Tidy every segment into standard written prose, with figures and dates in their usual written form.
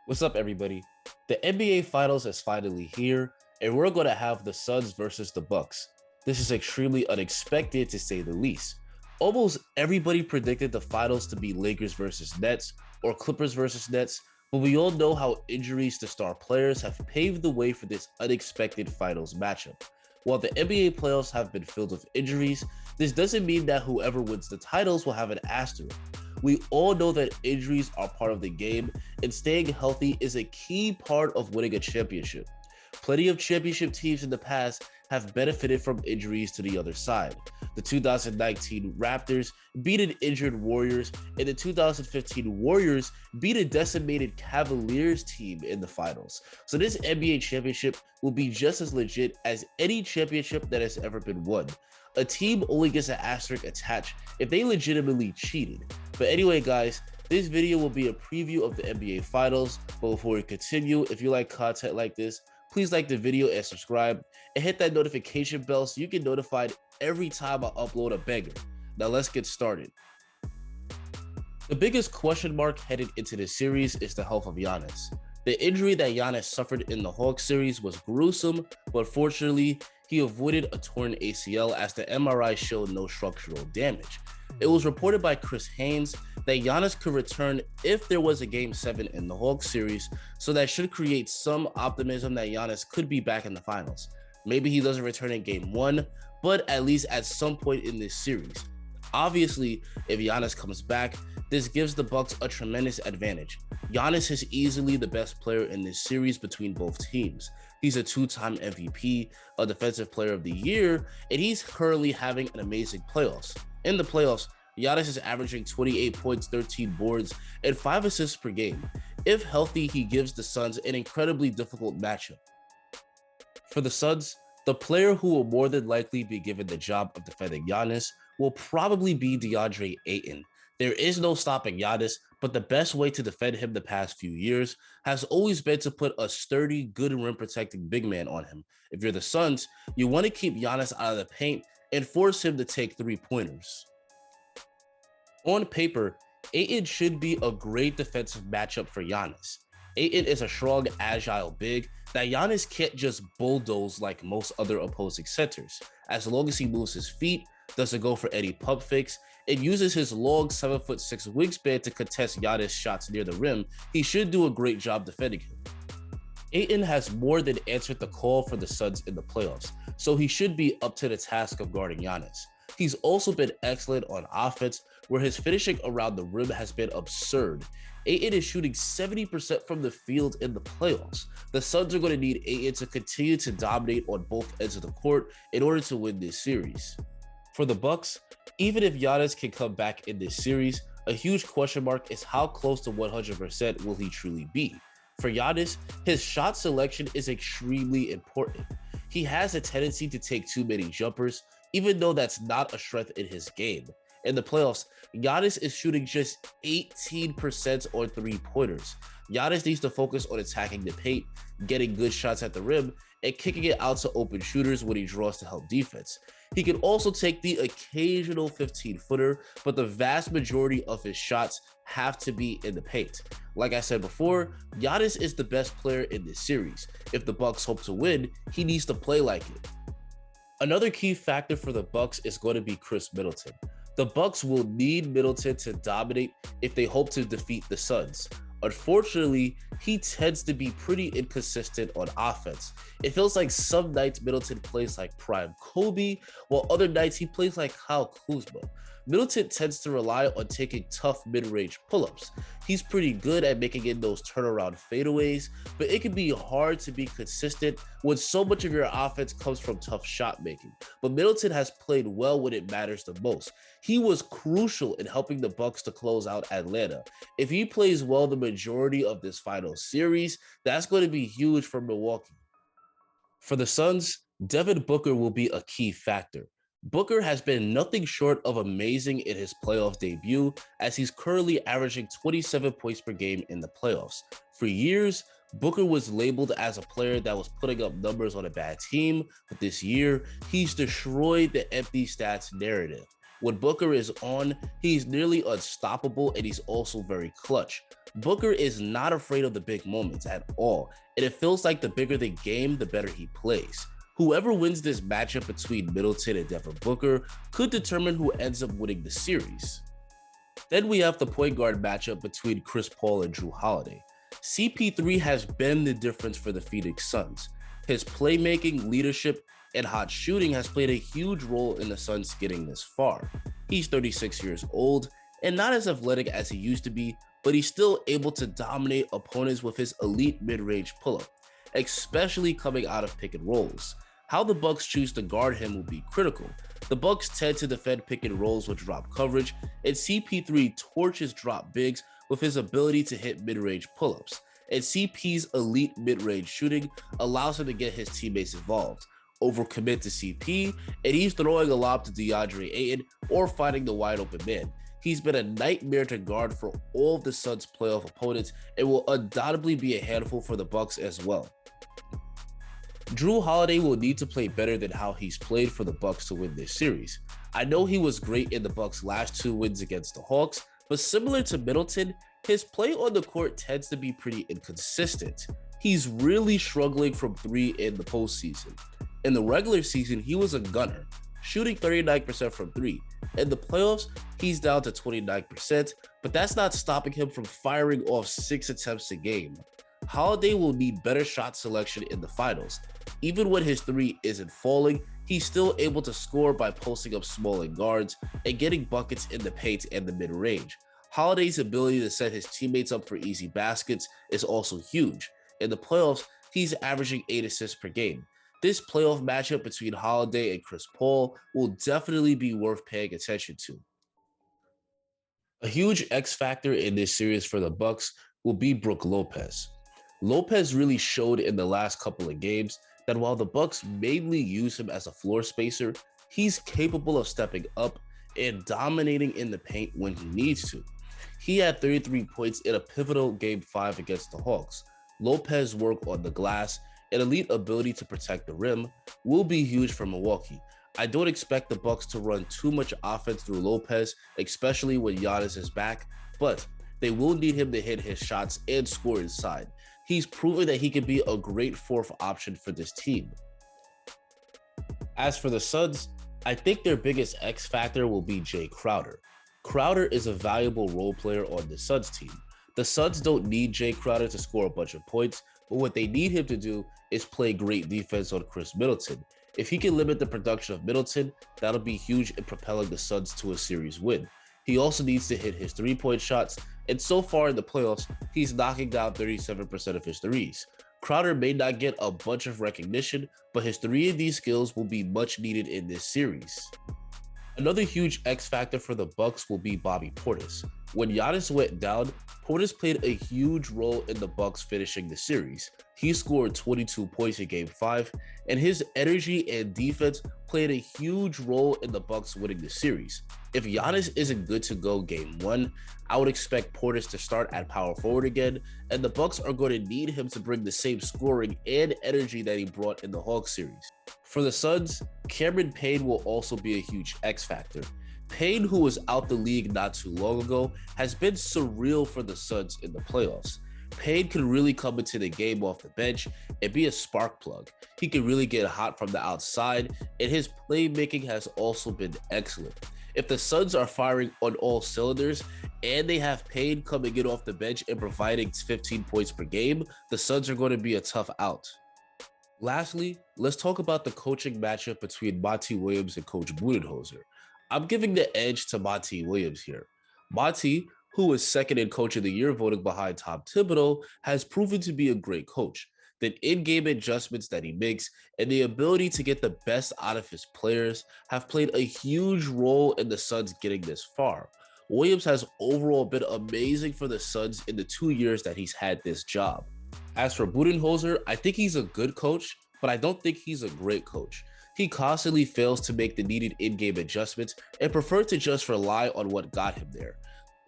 What's up, everybody? The NBA Finals is finally here, and we're going to have the Suns versus the Bucks. This is extremely unexpected to say the least. Almost everybody predicted the finals to be Lakers versus Nets or Clippers versus Nets, but we all know how injuries to star players have paved the way for this unexpected finals matchup. While the NBA playoffs have been filled with injuries, this doesn't mean that whoever wins the titles will have an asterisk. We all know that injuries are part of the game, and staying healthy is a key part of winning a championship. Plenty of championship teams in the past have benefited from injuries to the other side. The 2019 Raptors beat an injured Warriors, and the 2015 Warriors beat a decimated Cavaliers team in the finals. So this NBA championship will be just as legit as any championship that has ever been won. A team only gets an asterisk attached if they legitimately cheated. But anyway, guys, this video will be a preview of the NBA Finals. But before we continue, if you like content like this, please like the video and subscribe, and hit that notification bell so you get notified every time I upload a banger. Now let's get started. The biggest question mark headed into this series is the health of Giannis. The injury that Giannis suffered in the Hawks series was gruesome, but fortunately, he avoided a torn ACL as the MRI showed no structural damage. It was reported by Chris Haynes that Giannis could return if there was a Game 7 in the Hawks series, so that should create some optimism that Giannis could be back in the finals. Maybe he doesn't return in Game 1, but at least at some point in this series. Obviously, if Giannis comes back, this gives the Bucks a tremendous advantage. Giannis is easily the best player in this series between both teams. He's a two-time MVP, a Defensive Player of the Year, and he's currently having an amazing playoffs. In the playoffs, Giannis is averaging 28 points, 13 boards, and 5 assists per game. If healthy, he gives the Suns an incredibly difficult matchup. For the Suns, the player who will more than likely be given the job of defending Giannis will probably be DeAndre Ayton. There is no stopping Giannis, but the best way to defend him the past few years has always been to put a sturdy, good rim protecting big man on him. If you're the Suns, you want to keep Giannis out of the paint and force him to take three-pointers. On paper, Ayton should be a great defensive matchup for Giannis. Ayton is a strong, agile big that Giannis can't just bulldoze like most other opposing centers. As long as he moves his feet, doesn't go for any pump fakes, and uses his long 7'6" wingspan to contest Giannis' shots near the rim, he should do a great job defending him. Ayton has more than answered the call for the Suns in the playoffs, so he should be up to the task of guarding Giannis. He's also been excellent on offense, where his finishing around the rim has been absurd. Ayton is shooting 70% from the field in the playoffs. The Suns are going to need Ayton to continue to dominate on both ends of the court in order to win this series. For the Bucks, even if Giannis can come back in this series, a huge question mark is how close to 100% will he truly be. For Giannis, his shot selection is extremely important. He has a tendency to take too many jumpers, even though that's not a strength in his game. In the playoffs, Giannis is shooting just 18% on three-pointers. Giannis needs to focus on attacking the paint, getting good shots at the rim, and kicking it out to open shooters when he draws to help defense. He can also take the occasional 15-footer, but the vast majority of his shots have to be in the paint. Like I said before, Giannis is the best player in this series. If the Bucks hope to win, he needs to play like it. Another key factor for the Bucks is going to be Chris Middleton. The Bucks will need Middleton to dominate if they hope to defeat the Suns. Unfortunately, he tends to be pretty inconsistent on offense. It feels like some nights Middleton plays like prime Kobe, while other nights he plays like Kyle Kuzma. Middleton tends to rely on taking tough mid-range pull-ups. He's pretty good at making in those turnaround fadeaways, but it can be hard to be consistent when so much of your offense comes from tough shot making. But Middleton has played well when it matters the most. He was crucial in helping the Bucks to close out Atlanta. If he plays well the majority of this final series, that's going to be huge for Milwaukee. For the Suns, Devin Booker will be a key factor. Booker has been nothing short of amazing in his playoff debut, as he's currently averaging 27 points per game in the playoffs. For years, Booker was labeled as a player that was putting up numbers on a bad team, but this year, he's destroyed the empty stats narrative. When Booker is on, he's nearly unstoppable and he's also very clutch. Booker is not afraid of the big moments at all, and it feels like the bigger the game, the better he plays. Whoever wins this matchup between Middleton and Devin Booker could determine who ends up winning the series. Then we have the point guard matchup between Chris Paul and Jrue Holiday. CP3 has been the difference for the Phoenix Suns. His playmaking, leadership, and hot shooting has played a huge role in the Suns getting this far. He's 36 years old and not as athletic as he used to be, but he's still able to dominate opponents with his elite mid-range pull-up, especially coming out of pick and rolls. How the Bucks choose to guard him will be critical. The Bucks tend to defend pick and rolls with drop coverage, and CP3 torches drop bigs with his ability to hit mid-range pull-ups. And CP's elite mid-range shooting allows him to get his teammates involved, overcommit to CP, and he's throwing a lob to DeAndre Ayton or finding the wide open man. He's been a nightmare to guard for all of the Suns' playoff opponents and will undoubtedly be a handful for the Bucks as well. Jrue Holiday will need to play better than how he's played for the Bucks to win this series. I know he was great in the Bucks' last 2 wins against the Hawks, but similar to Middleton, his play on the court tends to be pretty inconsistent. He's really struggling from 3 in the postseason. In the regular season, he was a gunner, shooting 39% from 3. In the playoffs, he's down to 29%, but that's not stopping him from firing off 6 attempts a game. Holiday will need better shot selection in the finals. Even when his 3 isn't falling, he's still able to score by posting up small and guards and getting buckets in the paint and the mid-range. Holiday's ability to set his teammates up for easy baskets is also huge. In the playoffs, he's averaging 8 assists per game. This playoff matchup between Holiday and Chris Paul will definitely be worth paying attention to. A huge X factor in this series for the Bucks will be Brook Lopez. Lopez really showed in the last couple of games that while the Bucks mainly use him as a floor spacer, he's capable of stepping up and dominating in the paint when he needs to. He had 33 points in a pivotal Game 5 against the Hawks. Lopez's work on the glass and elite ability to protect the rim will be huge for Milwaukee. I don't expect the Bucks to run too much offense through Lopez, especially when Giannis is back, but they will need him to hit his shots and score inside. He's proven that he can be a great 4th option for this team. As for the Suns, I think their biggest X factor will be Jay Crowder. Crowder is a valuable role player on the Suns team. The Suns don't need Jay Crowder to score a bunch of points, but what they need him to do is play great defense on Chris Middleton. If he can limit the production of Middleton, that'll be huge in propelling the Suns to a series win. He also needs to hit his 3-point shots, and so far in the playoffs, he's knocking down 37% of his threes. Crowder may not get a bunch of recognition, but his 3 of these skills will be much needed in this series. Another huge X factor for the Bucks will be Bobby Portis. When Giannis went down, Portis played a huge role in the Bucks finishing the series. He scored 22 points in Game 5, and his energy and defense played a huge role in the Bucks winning the series. If Giannis isn't good to go Game 1, I would expect Portis to start at power forward again, and the Bucks are going to need him to bring the same scoring and energy that he brought in the Hawks series. For the Suns, Cameron Payne will also be a huge X factor. Payne, who was out the league not too long ago, has been surreal for the Suns in the playoffs. Payne can really come into the game off the bench and be a spark plug. He can really get hot from the outside, and his playmaking has also been excellent. If the Suns are firing on all cylinders and they have Payne coming in off the bench and providing 15 points per game, the Suns are going to be a tough out. Lastly, let's talk about the coaching matchup between Monty Williams and Coach Budenholzer. I'm giving the edge to Monty Williams here. Monty, who was second in Coach of the Year voting behind Tom Thibodeau, has proven to be a great coach. The in-game adjustments that he makes and the ability to get the best out of his players have played a huge role in the Suns getting this far. Williams has overall been amazing for the Suns in the 2 years that he's had this job. As for Budenholzer, I think he's a good coach, but I don't think he's a great coach. He constantly fails to make the needed in-game adjustments and prefers to just rely on what got him there.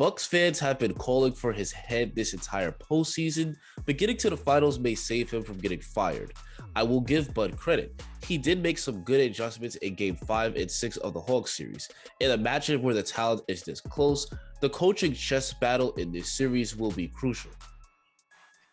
Bucks fans have been calling for his head this entire postseason, but getting to the finals may save him from getting fired. I will give Bud credit. He did make some good adjustments in Game 5 and 6 of the Hawks series. In a matchup where the talent is this close, the coaching chess battle in this series will be crucial.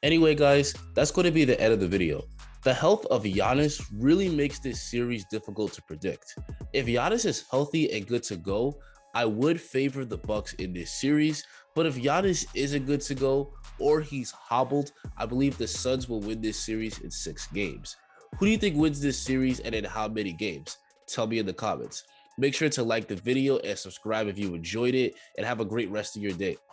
Anyway, guys, that's going to be the end of the video. The health of Giannis really makes this series difficult to predict. If Giannis is healthy and good to go, I would favor the Bucks in this series, but if Giannis isn't good to go or he's hobbled, I believe the Suns will win this series in 6 games. Who do you think wins this series and in how many games? Tell me in the comments. Make sure to like the video and subscribe if you enjoyed it, and have a great rest of your day.